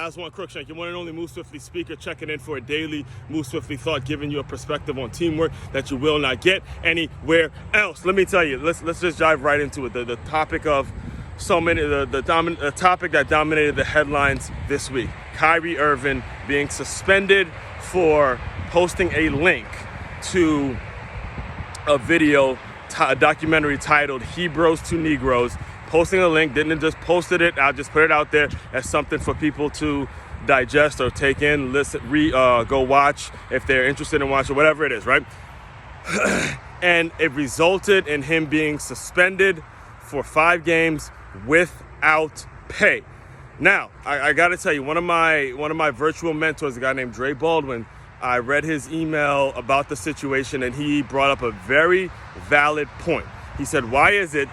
Aswand Cruickshank, your one and only Move Swiftly speaker, checking in for a daily Move Swiftly thought, giving you a perspective on teamwork that you will not get anywhere else. Let me tell you, let's just dive right into it. The topic of so many, the topic that dominated the headlines this week: Kyrie Irving being suspended for posting a link to a video, a documentary titled "Hebrews to Negroes." Posting a link, didn't just posted it. I just put it out there as something for people to digest or take in, listen, go watch if they're interested in watching, whatever it is, right? And it resulted in him being suspended for 5 games without pay. Now, I got to tell you, one of my virtual mentors, a guy named Dre Baldwin, I read his email about the situation, and he brought up a very valid point. He said, why is it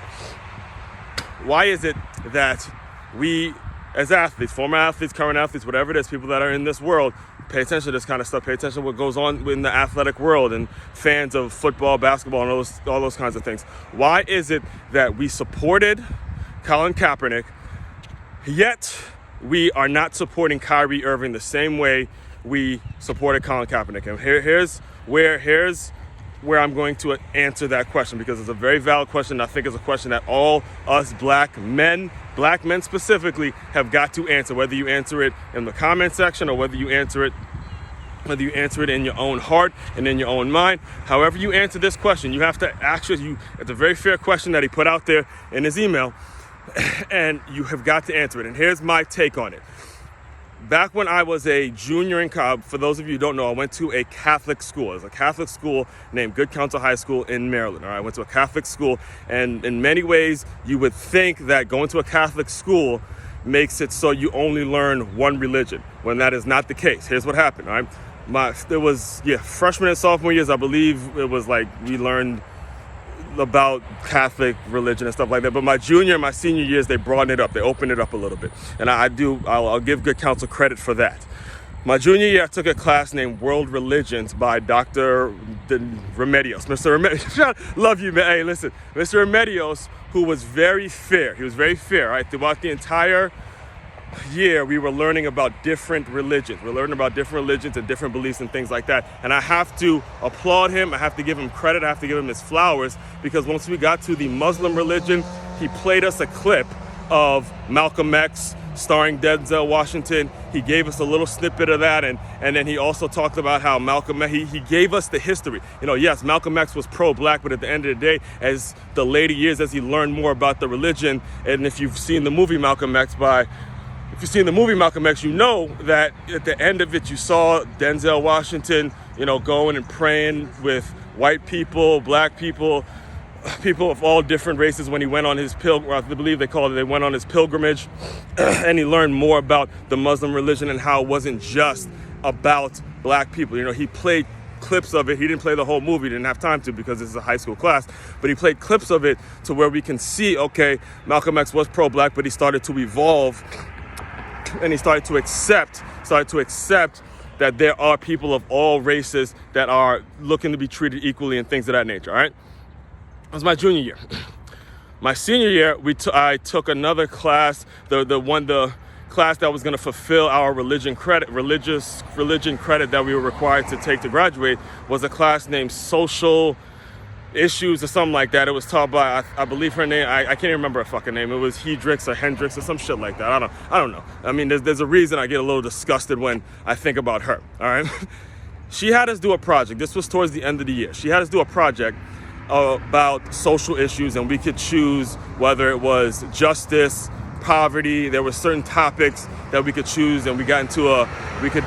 that we, as athletes, former athletes, current athletes, whatever it is, people that are in this world, pay attention to this kind of stuff, pay attention to what goes on in the athletic world, and fans of football, basketball, and all those kinds of things. Why is it that we supported Colin Kaepernick, yet we are not supporting Kyrie Irving the same way we supported Colin Kaepernick? And here's where I'm going to answer that question, because it's a very valid question. I think it's a question that all us black men specifically, have got to answer, whether you answer it in the comment section or whether you answer it in your own heart and in your own mind. However you answer this question, you have to actually, it's a very fair question that he put out there in his email, and you have got to answer it. And here's my take on it. Back when I was a junior in college, for those of you who don't know, I went to a Catholic school. It was a Catholic school named Good Counsel High School in Maryland. All right, I went to a Catholic school, and in many ways, you would think that going to a Catholic school makes it so you only learn one religion, when that is not the case. Here's what happened. All right, freshman and sophomore years, I believe it was like we learned about Catholic religion and stuff like that. But my junior and my senior years, they broadened it up. They opened it up a little bit. And I'll give Good Counsel credit for that. My junior year, I took a class named World Religions by Dr. Remedios. Mr. Remedios, love you, man. Hey, listen, Mr. Remedios, who was very fair. He was very fair, right? Throughout the entire year, we were learning about different religions. We're learning about different religions and different beliefs and things like that. And I have to applaud him. I have to give him credit. I have to give him his flowers, because once we got to the Muslim religion, he played us a clip of Malcolm X starring Denzel Washington. He gave us a little snippet of that, and then he also talked about how Malcolm X, he gave us the history. You know, yes, Malcolm X was pro-black, but at the end of the day, as the later years, as he learned more about the religion, and if you've seen the movie Malcolm X, you know that at the end of it, you saw Denzel Washington, going and praying with white people, black people, people of all different races when he went on his they went on his pilgrimage, and he learned more about the Muslim religion and how it wasn't just about black people. He played clips of it. He didn't play the whole movie, didn't have time to, because this is a high school class, but he played clips of it to where we can see, okay, Malcolm X was pro-black, but he started to evolve, and he started to accept that there are people of all races that are looking to be treated equally and things of that nature. All right, that was my junior year. My senior year, I took another class, the class that was going to fulfill our religious credit that we were required to take to graduate, was a class named Social Issues or something like that. It was taught by, I believe her name, I can't even remember her fucking name. It was Hedrix or Hendrix or some shit like that. I don't know. I mean, there's a reason I get a little disgusted when I think about her, all right? She had us do a project. This was towards the end of the year. She had us do a project about social issues, and we could choose whether it was justice, poverty. There were certain topics that we could choose, and we could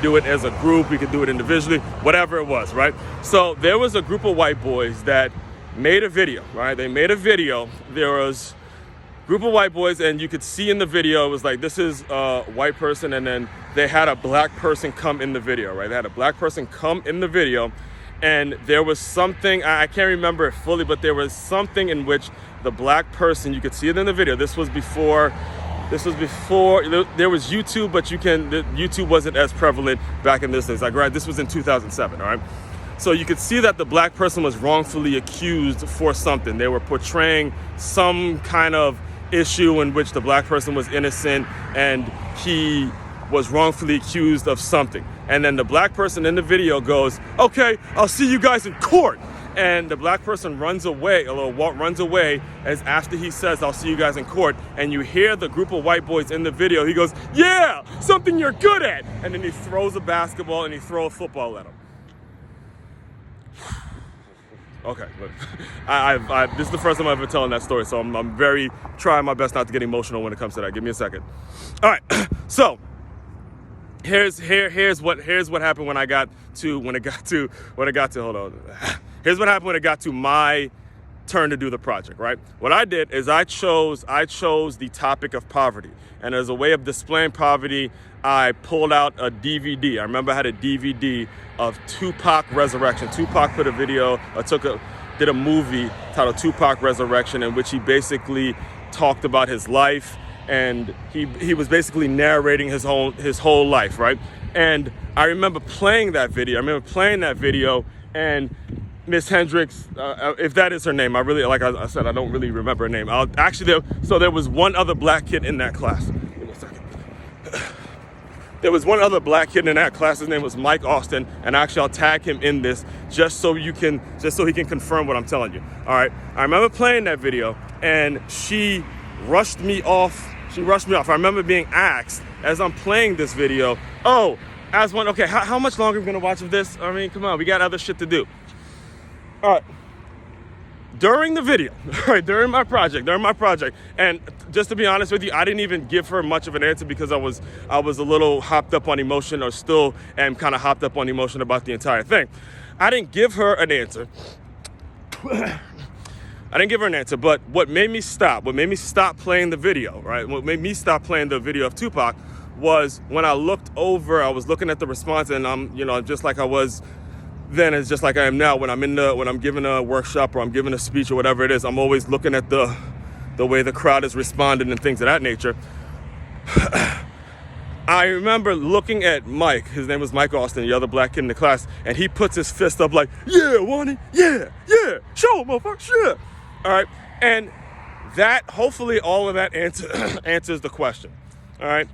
do it as a group, we could do it individually, whatever it was, right? So there was a group of white boys that made a video, right? They made a video. There was a group of white boys, and you could see in the video, it was like, this is a white person, and then they had a black person come in the video, right? They had a black person come in the video, and there was something, I can't remember it fully, but there was something in which the black person, you could see it in the video. This was before there was YouTube, but YouTube wasn't as prevalent back in this days. This was in 2007, all right? So you could see that the black person was wrongfully accused for something. They were portraying some kind of issue in which the black person was innocent, and he was wrongfully accused of something. And then the black person in the video goes, okay, I'll see you guys in court. And the black person runs away as after he says, I'll see you guys in court. And you hear the group of white boys in the video. He goes, yeah, something you're good at. And then he throws a basketball and he throws a football at him. Okay, look, this is the first time I've ever telling that story, so I'm very trying my best not to get emotional when it comes to that. Give me a second. All right, so here's what happened when it got to my turn to do the project, right? What I did is I chose the topic of poverty, and as a way of displaying poverty, I pulled out a DVD. I remember I had a DVD of Tupac Resurrection. Tupac did a movie titled Tupac Resurrection, in which he basically talked about his life, and he was basically narrating his whole life, right? And I remember playing that video, and Miss Hendricks, if that is her name, I really, like I said, I don't really remember her name. There was one other black kid in that class. Give me a second. There was one other black kid in that class. His name was Mike Austin, and actually I'll tag him in this just so he can confirm what I'm telling you. All right. I remember playing that video, and she rushed me off. I remember being asked as I'm playing this video, "Oh, Aswand, okay, how much longer are we gonna watch of this? I mean, come on, we got other shit to do." All right. During the video, during my project, and just to be honest with you, I didn't even give her much of an answer because I was a little hopped up on emotion, or still am kind of hopped up on emotion about the entire thing. I didn't give her an answer. But what made me stop playing the video, right? What made me stop playing the video of Tupac was when I looked over, I was looking at the response, and I'm, just like I was then, it's just like I am now. When I'm giving a workshop or I'm giving a speech or whatever it is, I'm always looking at the way the crowd is responding and things of that nature. I remember looking at Mike, his name was Mike Austin, the other black kid in the class, and he puts his fist up like, yeah, Wani, yeah, show him, motherfucker, yeah. All right, and that, hopefully all of that answers the question. All right,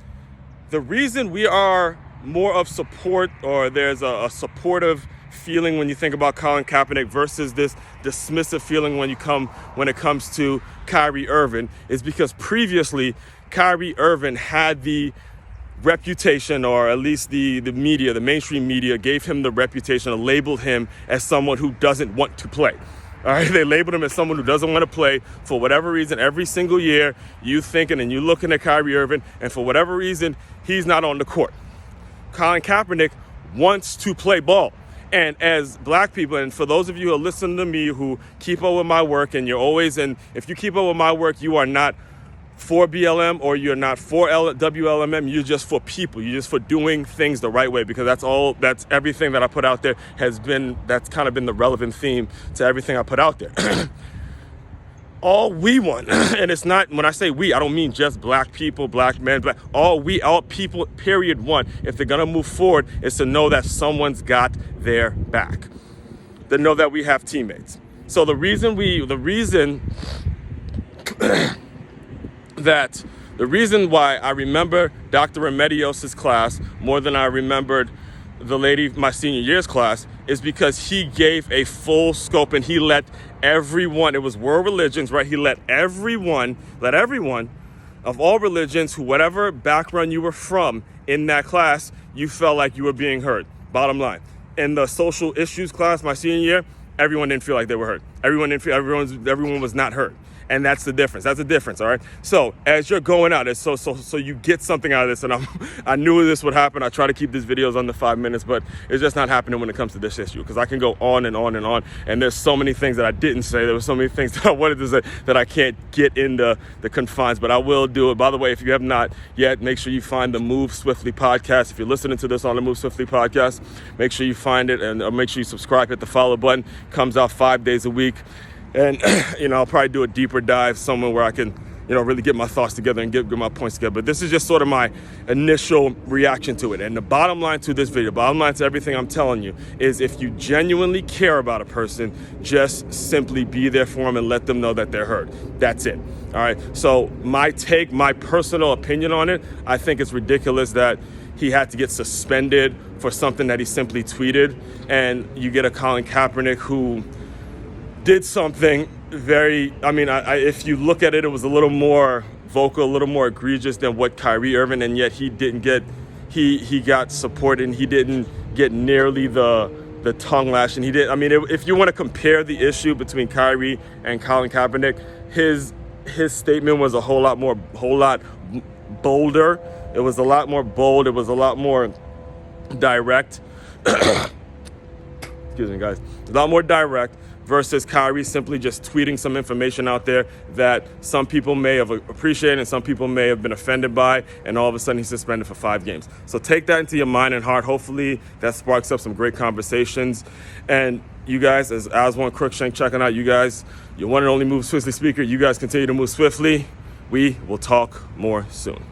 the reason we are more of support, or there's a supportive feeling when you think about Colin Kaepernick versus this dismissive feeling when it comes to Kyrie Irving, is because previously Kyrie Irving had the reputation, or at least the media, the mainstream media, gave him the reputation to label him as someone who doesn't want to play. All right, they labeled him as someone who doesn't want to play for whatever reason. Every single year, you thinking and you looking at Kyrie Irving, and for whatever reason, he's not on the court. Colin Kaepernick wants to play ball. And as black people, and for those of you who are listening to me who keep up with my work, and if you keep up with my work, you are not for BLM or you're not for WLMM, you're just for people. You're just for doing things the right way, because that's everything that I put out there that's kind of been the relevant theme to everything I put out there. All we want, and it's not, when I say we, I don't mean just black people, black men, all people, period, want, if they're gonna move forward, is to know that someone's got their back. To know that we have teammates. So the reason why I remember Dr. Remedios' class more than I remembered the lady, my senior year's class, is because he gave a full scope, and he let everyone, it was world religions, right? He let everyone of all religions, who whatever background you were from in that class, you felt like you were being heard. Bottom line. In the social issues class, my senior year, everyone didn't feel like they were heard. Everyone was not heard. And that's the difference. All right. So as you're going out, it's so you get something out of this. And I knew this would happen. I try to keep these videos under 5 minutes, but it's just not happening when it comes to this issue, because I can go on and on and on. And there's so many things that I didn't say. There were so many things that I wanted to say that I can't get into the confines, but I will do it. By the way, if you have not yet, make sure you find the Move Swiftly podcast. If you're listening to this on the Move Swiftly podcast, make sure you find it, and make sure you subscribe, hit the follow button. Comes out 5 days a week. And, I'll probably do a deeper dive somewhere where I can really get my thoughts together and get my points together. But this is just sort of my initial reaction to it. And the bottom line to this video, bottom line to everything I'm telling you, is if you genuinely care about a person, just simply be there for them and let them know that they're heard. That's it. All right. So my personal opinion on it, I think it's ridiculous that he had to get suspended for something that he simply tweeted. And you get a Colin Kaepernick who did something if you look at it, it was a little more vocal, a little more egregious than what Kyrie Irving, and yet he got support and he didn't get nearly the tongue lash. And if you want to compare the issue between Kyrie and Colin Kaepernick, his statement was a whole lot bolder. It was a lot more bold. It was a lot more direct. Excuse me, guys. A lot more direct versus Kyrie simply just tweeting some information out there that some people may have appreciated and some people may have been offended by, and all of a sudden he's suspended for 5 games. So take that into your mind and heart. Hopefully that sparks up some great conversations. And you guys, as Aswand Cruickshank checking out, you guys, your one and only Move Swiftly speaker, you guys continue to move swiftly. We will talk more soon.